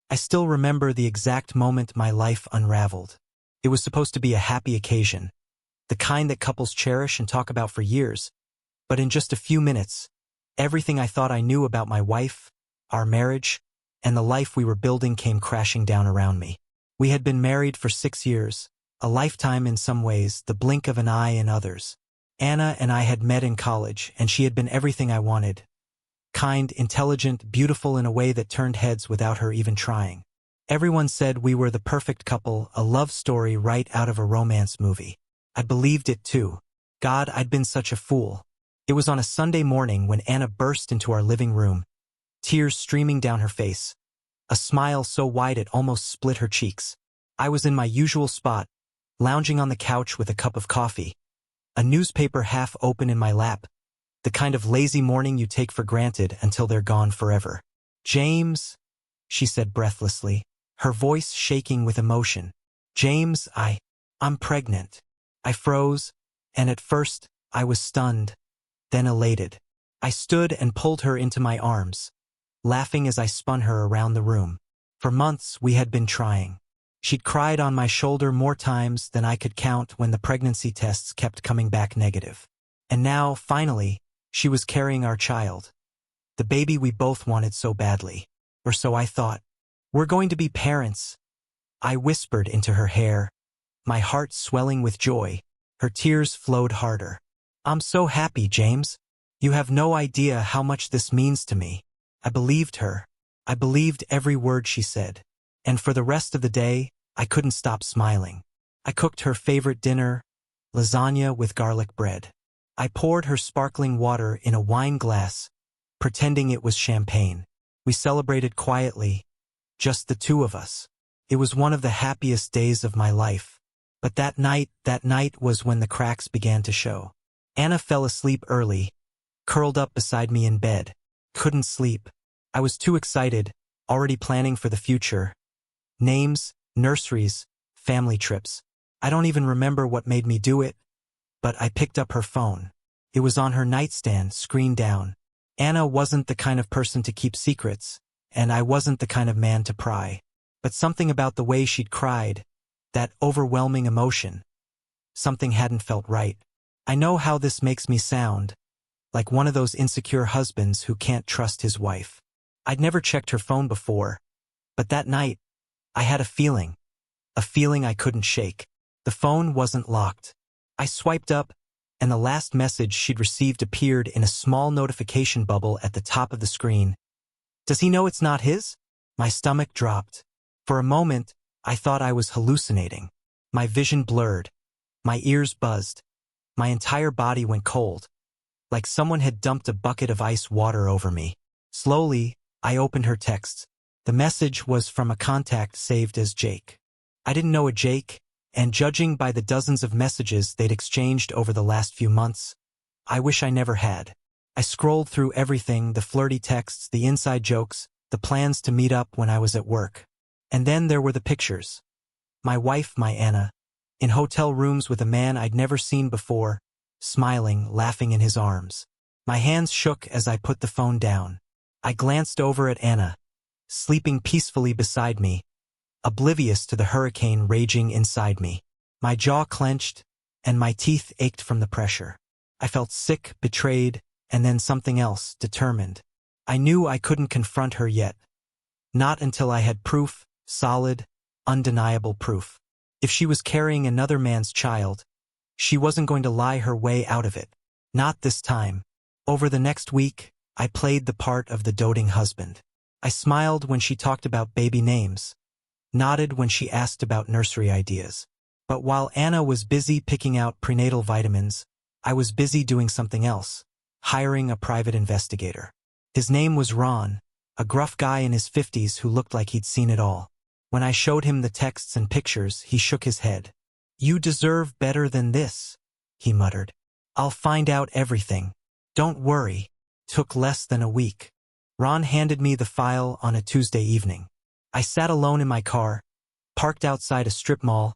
I still remember the exact moment my life unraveled. It was supposed to be a happy occasion, the kind that couples cherish and talk about for years. But in just a few minutes, everything I thought I knew about my wife, our marriage, and the life we were building came crashing down around me. We had been married for 6 years, a lifetime in some ways, the blink of an eye in others. Anna and I had met in college, and she had been everything I wanted. Kind, intelligent, beautiful in a way that turned heads without her even trying. Everyone said we were the perfect couple, a love story right out of a romance movie. I believed it too. God, I'd been such a fool. It was on a Sunday morning when Anna burst into our living room, tears streaming down her face, a smile so wide it almost split her cheeks. I was in my usual spot, lounging on the couch with a cup of coffee, a newspaper half open in my lap, the kind of lazy morning you take for granted until they're gone forever. "James," she said breathlessly, her voice shaking with emotion. "James, I'm pregnant." I froze, and at first, I was stunned, then elated. I stood and pulled her into my arms, laughing as I spun her around the room. For months, we had been trying. She'd cried on my shoulder more times than I could count when the pregnancy tests kept coming back negative. And now, finally, she was carrying our child. The baby we both wanted so badly. Or so I thought. "We're going to be parents," I whispered into her hair, my heart swelling with joy. Her tears flowed harder. "I'm so happy, James. You have no idea how much this means to me." I believed her. I believed every word she said. And for the rest of the day, I couldn't stop smiling. I cooked her favorite dinner, lasagna with garlic bread. I poured her sparkling water in a wine glass, pretending it was champagne. We celebrated quietly, just the two of us. It was one of the happiest days of my life. But that night was when the cracks began to show. Anna fell asleep early, curled up beside me in bed. Couldn't sleep. I was too excited, already planning for the future. Names, nurseries, family trips. I don't even remember what made me do it, but I picked up her phone. It was on her nightstand, screen down. Anna wasn't the kind of person to keep secrets, and I wasn't the kind of man to pry. But something about the way she'd cried, that overwhelming emotion, something hadn't felt right. I know how this makes me sound, like one of those insecure husbands who can't trust his wife. I'd never checked her phone before, but that night, I had a feeling I couldn't shake. The phone wasn't locked. I swiped up, and the last message she'd received appeared in a small notification bubble at the top of the screen. "Does he know it's not his?" My stomach dropped. For a moment, I thought I was hallucinating. My vision blurred. My ears buzzed. My entire body went cold, like someone had dumped a bucket of ice water over me. Slowly, I opened her texts. The message was from a contact saved as Jake. I didn't know a Jake, and judging by the dozens of messages they'd exchanged over the last few months, I wish I never had. I scrolled through everything, the flirty texts, the inside jokes, the plans to meet up when I was at work. And then there were the pictures. My wife, my Anna, in hotel rooms with a man I'd never seen before, smiling, laughing in his arms. My hands shook as I put the phone down. I glanced over at Anna, sleeping peacefully beside me, oblivious to the hurricane raging inside me. My jaw clenched, and my teeth ached from the pressure. I felt sick, betrayed, and then something else, determined. I knew I couldn't confront her yet. Not until I had proof, solid, undeniable proof. If she was carrying another man's child, she wasn't going to lie her way out of it. Not this time. Over the next week, I played the part of the doting husband. I smiled when she talked about baby names, nodded when she asked about nursery ideas. But while Anna was busy picking out prenatal vitamins, I was busy doing something else, hiring a private investigator. His name was Ron, a gruff guy in his 50s who looked like he'd seen it all. When I showed him the texts and pictures, he shook his head. "You deserve better than this," he muttered. "I'll find out everything. Don't worry." Took less than a week. Ron handed me the file on a Tuesday evening. I sat alone in my car, parked outside a strip mall,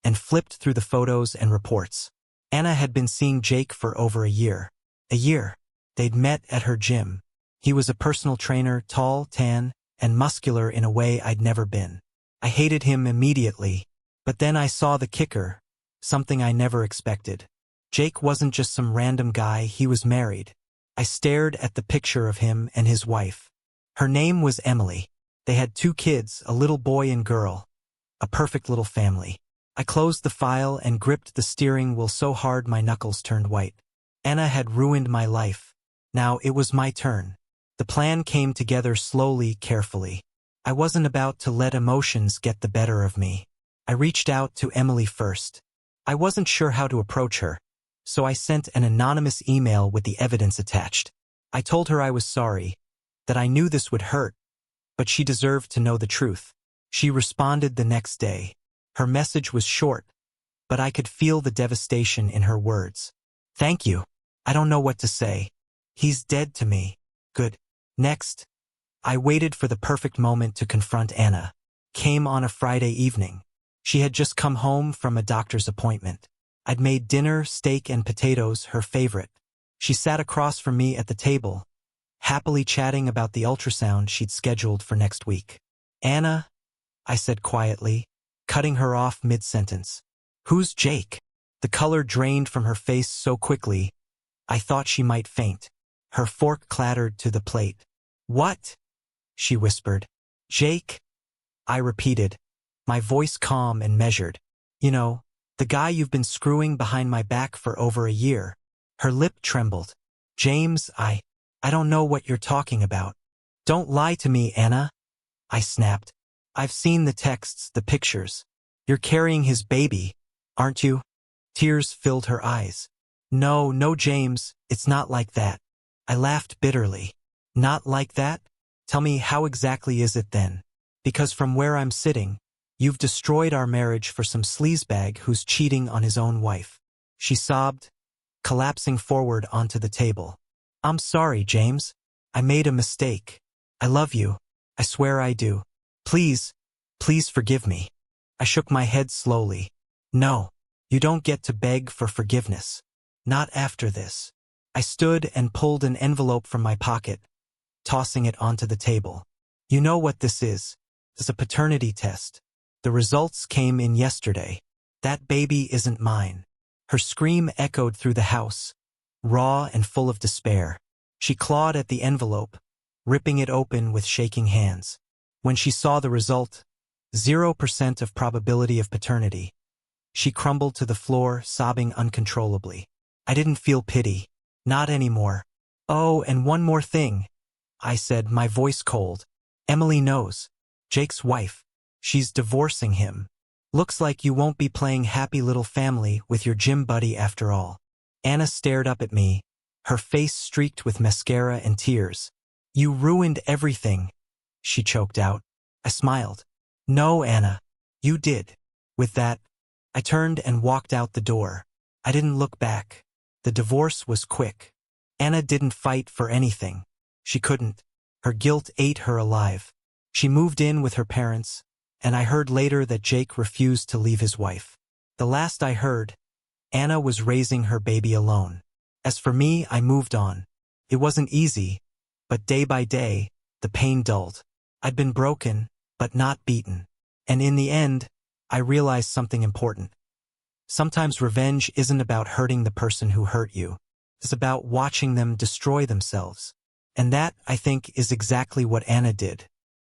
and flipped through the photos and reports. Anna had been seeing Jake for over a year. A year. They'd met at her gym. He was a personal trainer, tall, tan, and muscular in a way I'd never been. I hated him immediately, but then I saw the kicker, something I never expected. Jake wasn't just some random guy, he was married. I stared at the picture of him and his wife. Her name was Emily. They had 2 kids, a little boy and girl. A perfect little family. I closed the file and gripped the steering wheel so hard my knuckles turned white. Anna had ruined my life. Now it was my turn. The plan came together slowly, carefully. I wasn't about to let emotions get the better of me. I reached out to Emily first. I wasn't sure how to approach her, so I sent an anonymous email with the evidence attached. I told her I was sorry, that I knew this would hurt, but she deserved to know the truth. She responded the next day. Her message was short, but I could feel the devastation in her words. "Thank you. I don't know what to say. He's dead to me." Good. Next, I waited for the perfect moment to confront Anna. Came on a Friday evening. She had just come home from a doctor's appointment. I'd made dinner, steak and potatoes, her favorite. She sat across from me at the table, happily chatting about the ultrasound she'd scheduled for next week. "Anna," I said quietly, cutting her off mid-sentence. "Who's Jake?" The color drained from her face so quickly, I thought she might faint. Her fork clattered to the plate. "What?" she whispered. "Jake?" I repeated, my voice calm and measured. "You know, the guy you've been screwing behind my back for over a year." Her lip trembled. "James, I don't know what you're talking about." "Don't lie to me, Anna," I snapped. "I've seen the texts, the pictures. You're carrying his baby, aren't you?" Tears filled her eyes. No, James, it's not like that." I laughed bitterly. "Not like that? Tell me, how exactly is it then? Because from where I'm sitting, you've destroyed our marriage for some sleazebag who's cheating on his own wife." She sobbed, collapsing forward onto the table. "I'm sorry, James. I made a mistake. I love you. I swear I do. Please forgive me." I shook my head slowly. "No, you don't get to beg for forgiveness. Not after this." I stood and pulled an envelope from my pocket, tossing it onto the table. "You know what this is. It's a paternity test. The results came in yesterday. That baby isn't mine." Her scream echoed through the house, raw and full of despair. She clawed at the envelope, ripping it open with shaking hands. When she saw the result, 0% of probability of paternity, she crumbled to the floor, sobbing uncontrollably. I didn't feel pity. Not anymore. "Oh, and one more thing," I said, my voice cold. "Emily knows. Jake's wife. She's divorcing him. Looks like you won't be playing happy little family with your gym buddy after all." Anna stared up at me, her face streaked with mascara and tears. "You ruined everything," she choked out. I smiled. "No, Anna, you did." With that, I turned and walked out the door. I didn't look back. The divorce was quick. Anna didn't fight for anything. She couldn't. Her guilt ate her alive. She moved in with her parents, and I heard later that Jake refused to leave his wife. The last I heard, Anna was raising her baby alone. As for me, I moved on. It wasn't easy, but day by day, the pain dulled. I'd been broken, but not beaten. And in the end, I realized something important. Sometimes revenge isn't about hurting the person who hurt you. It's about watching them destroy themselves. And that, I think, is exactly what Anna did.